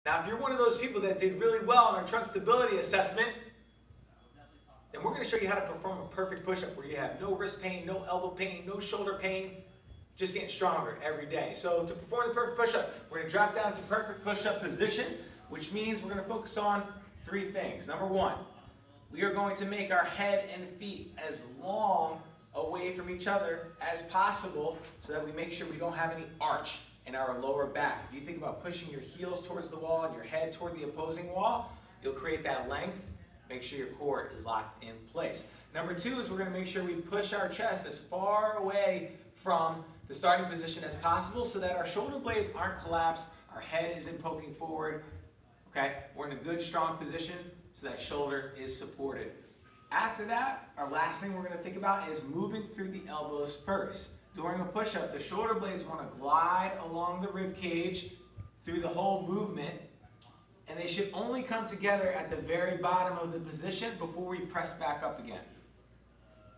Now, if you're one of those people that did really well in our trunk stability assessment, then we're going to show you how to perform a perfect push-up where you have no wrist pain, no elbow pain, no shoulder pain, just getting stronger every day. So to perform the perfect push-up, we're going to drop down to perfect push-up position, which means we're going to focus on three things. Number one, we are going to make our head and feet as long away from each other as possible so that we make sure we don't have any arch in our lower back. If you think about pushing your heels towards the wall and your head toward the opposing wall, you'll create that length. Make sure your core is locked in place. Number two is we're going to make sure we push our chest as far away from the starting position as possible so that our shoulder blades aren't collapsed, our head isn't poking forward. Okay? We're in a good, strong position so that shoulder is supported. After that, our last thing we're going to think about is moving through the elbows first. During a push-up, the shoulder blades want to glide along the rib cage through the whole movement, and they should only come together at the very bottom of the position before we press back up again.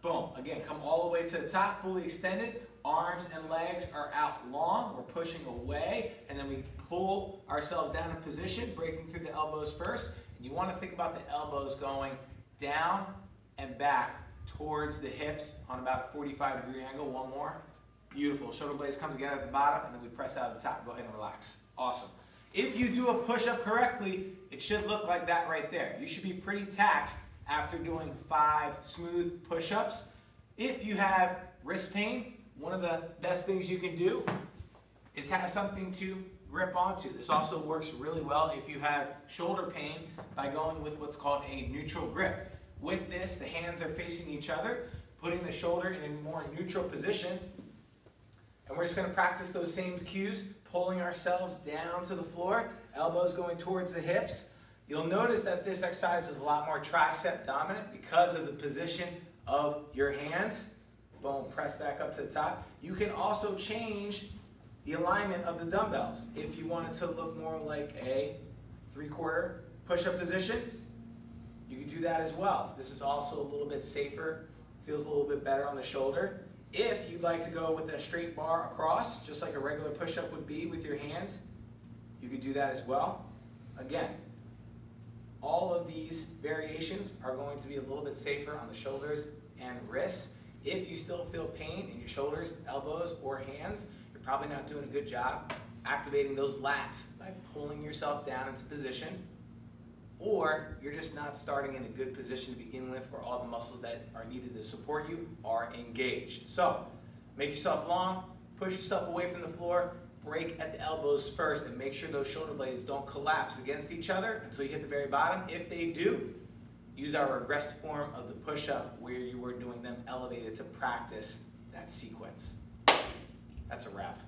Boom. Again, come all the way to the top, fully extended. Arms and legs are out long. We're pushing away, and then we pull ourselves down in position, breaking through the elbows first. And you want to think about the elbows going down and back towards the hips on about a 45-degree angle. One more. Beautiful. Shoulder blades come together at the bottom, and then we press out at the top. Go ahead and relax. Awesome. If you do a push-up correctly, it should look like that right there. You should be pretty taxed after doing 5 smooth push-ups. If you have wrist pain, one of the best things you can do is have something to grip onto. This also works really well if you have shoulder pain by going with what's called a neutral grip. With this, the hands are facing each other, putting the shoulder in a more neutral position. And we're just going to practice those same cues, pulling ourselves down to the floor, elbows going towards the hips. You'll notice that this exercise is a lot more tricep dominant because of the position of your hands. Boom, press back up to the top. You can also change the alignment of the dumbbells. If you want it to look more like a 3/4 push-up position, you can do that as well. This is also a little bit safer, feels a little bit better on the shoulder. If you'd like to go with a straight bar across, just like a regular push-up would be with your hands, you could do that as well. Again, all of these variations are going to be a little bit safer on the shoulders and wrists. If you still feel pain in your shoulders, elbows, or hands, you're probably not doing a good job activating those lats by pulling yourself down into position, or you're just not starting in a good position to begin with where all the muscles that are needed to support you are engaged. So, make yourself long, push yourself away from the floor, break at the elbows first, and make sure those shoulder blades don't collapse against each other until you hit the very bottom. If they do, use our regressed form of the push-up where you were doing them elevated to practice that sequence. That's a wrap.